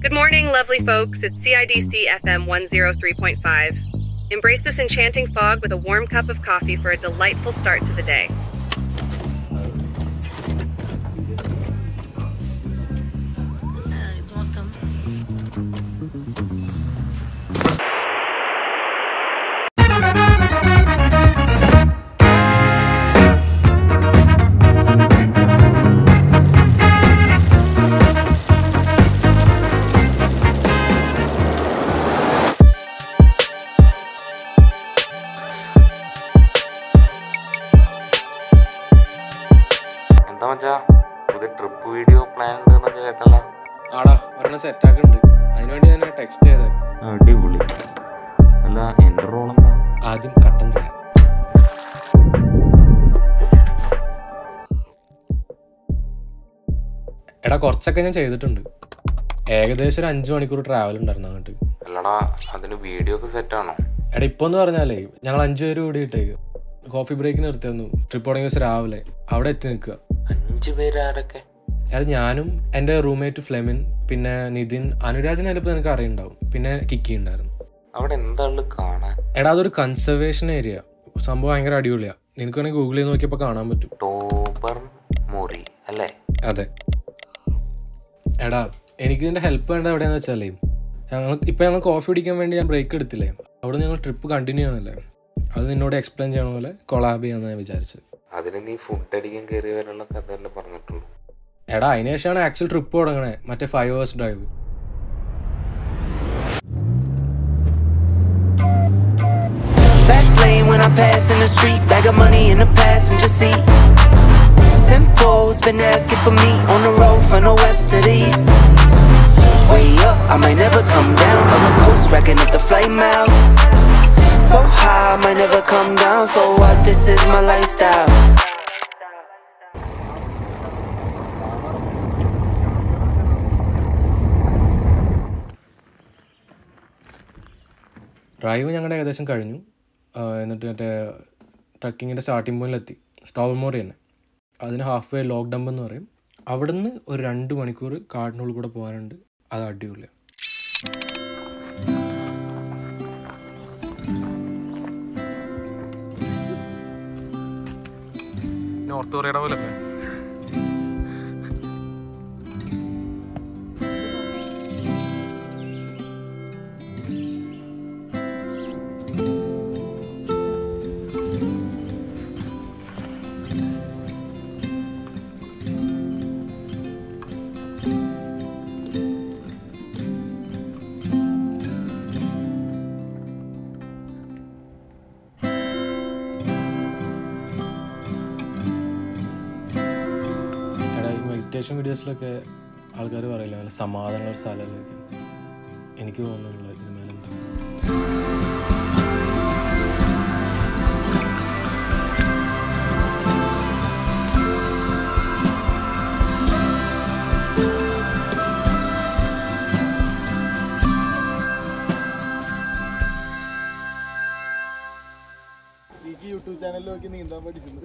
Good morning, lovely folks. It's CIDC FM 103.5. Embrace this enchanting fog with a warm cup of coffee for a delightful start to the day. പുതിയ trip video plan ഉണ്ടെന്നൊക്കെ കേട്ടല്ലോ. ആടാ ഒരെണ്ണം സെറ്റാക്കുന്നുണ്ട്, അതിനുവേണ്ടി ഞാൻ text ചെയ്തേ. അടിപൊളി. അല്ല എൻ്റെ റോൾ എന്താ? ആദ്യം കട്ടൻ ചായ. എടാ കുറച്ചൊക്കെ ഞാൻ ചെയ്തിട്ടുണ്ട്. ഏകദേശം ഒരു 5 മണിക്കൂർ ട്രാവൽ ഉണ്ടായിരുന്നു അങ്ങോട്ട്. അല്ലടാ അതിന് വീഡിയോ ഒക്കെ സെറ്റാണോ? എടാ ഇപ്പൊ എന്ന് പറഞ്ഞാലേ ഞങ്ങൾ 5 പേര് കൂടിയിട്ടേ കോഫി ബ്രേക്ക് നിർത്തിയായിരുന്നു. ട്രിപ്പ് തുടങ്ങിയ ദിവസം രാവിലെ അവിടെ എത്തി നിൽക്കുക. 5 പേര് ആരൊക്കെ? എടാ ഞാനും എൻ്റെ റൂംമേറ്റ് ഫ്ലെമിൻ, പിന്നെ നിതിൻ, അനുരാജിനെ ചിലപ്പോൾ നിനക്ക് അറിയുണ്ടാവും, പിന്നെ കിക്കി ഉണ്ടായിരുന്നു. അവിടെ എന്താണ് കാണാൻ? എടാ അതൊരു കൺസർവേഷൻ ഏരിയ, സംഭവം ഭയങ്കര അടിപൊളിയാണ്. നിനക്ക് വേണമെങ്കിൽ ഗൂഗിൾ ചെയ്ത് നോക്കിയപ്പോൾ കാണാൻ പറ്റും. ടോബർമോറി അല്ലേ? അതെ. എടാ എനിക്ക് ഇതിൻ്റെ ഹെൽപ്പ് വേണ്ടത് എവിടെയാണെന്ന് വെച്ചാലേ, ഞങ്ങൾ കോഫി കുടിക്കാൻ വേണ്ടി ഞാൻ ബ്രേക്ക് എടുത്തില്ലേ, അവിടെ ഞങ്ങൾ ട്രിപ്പ് കണ്ടിന്യൂ ചെയ്യണമല്ലേ, അത് നിന്നോട് എക്സ്പ്ലെയിൻ ചെയ്യണ പോലെ കൊളാബ് ചെയ്യാമെന്ന് ഞാൻ വിചാരിച്ചത്. അതിന് നീ ഫുഡ് അടിക്കാൻ കയറി വരാനുള്ള കഥയല്ലേ പറഞ്ഞിട്ടുള്ളൂ. എടാ അതിന് ശേഷമാണ് ആക്ച്വൽ ട്രിപ്പ് തുടങ്ങണേ, മറ്റേ 5 hours drive. Fast lane when I'm passing the street, bag of money in the passenger seat. Simcoe's been asking for me on the road from the west to the east. Way up, I might never come down, on the coast racking up the flight miles. So high, I might never come down, so what, this is my lifestyle. Drive ഞങ്ങളുടെ ഏകദേശം കഴിഞ്ഞു. എന്നിട്ട് മറ്റേ ട്രക്കിങ്ങിൻ്റെ starting പോയിന്റിലെത്തി, ടോബർമോറി തന്നെ. അതിന് half way lock dump എന്ന് പറയും. അവിടെ നിന്ന് ഒരു 2 മണിക്കൂർ കാടിനുള്ളിൽ കൂടെ പോകാനുണ്ട്. അത് അടിപൊളിയാണ്. നോർത്ത് കൊറിയയുടെ പോലെ മെഡിറ്റേഷൻ വീഡിയോസിലൊക്കെ ആൾക്കാർ പറയില്ല നല്ല സമാധാനമുള്ള ഒരു സ്ഥലമൊക്കെ. എനിക്ക് തോന്നുന്നില്ല ഇതിന് മേലെ എന്താ. യൂട്യൂബ് ചാനലിൽ നോക്കി നീന്താൻ പഠിച്ചത്.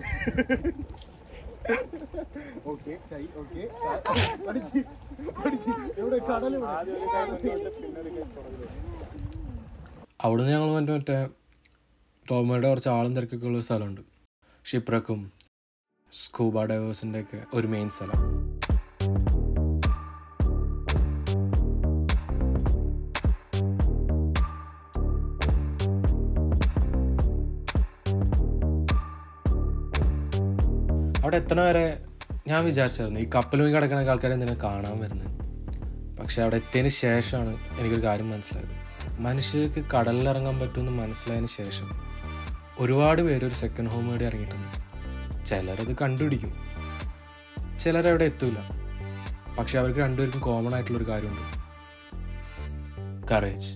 അവിടുന്ന് ഞങ്ങൾ മറ്റേ ടോബർമോറിയുടെ കുറച്ച് ആളും തിരക്കൊക്കെ ഉള്ളൊരു സ്ഥലമുണ്ട്. ഷിപ്രക്കും സ്കൂബ ഡൈവേഴ്സിൻ്റെ ഒക്കെ ഒരു മെയിൻ സ്ഥലം. അവിടെ എത്തണ വരെ ഞാൻ വിചാരിച്ചായിരുന്നു ഈ കപ്പലും കിടക്കണ ആൾക്കാരെ എന്തിനാണ് കാണാൻ വരുന്നത്. പക്ഷെ അവിടെ എത്തിയതിന് ശേഷമാണ് എനിക്കൊരു കാര്യം മനസ്സിലായത്. മനുഷ്യർക്ക് കടലിലിറങ്ങാൻ പറ്റുമെന്ന് മനസ്സിലായതിന് ശേഷം ഒരുപാട് പേര് ഒരു സെക്കൻഡ് ഹോം വേണ്ടി ഇറങ്ങിയിട്ടുണ്ട്. ചിലരത് കണ്ടുപിടിക്കും, ചിലരവിടെ എത്തൂല. പക്ഷെ അവർക്ക് രണ്ടുപേർക്കും കോമൺ ആയിട്ടുള്ളൊരു കാര്യമുണ്ട്, കറേജ്.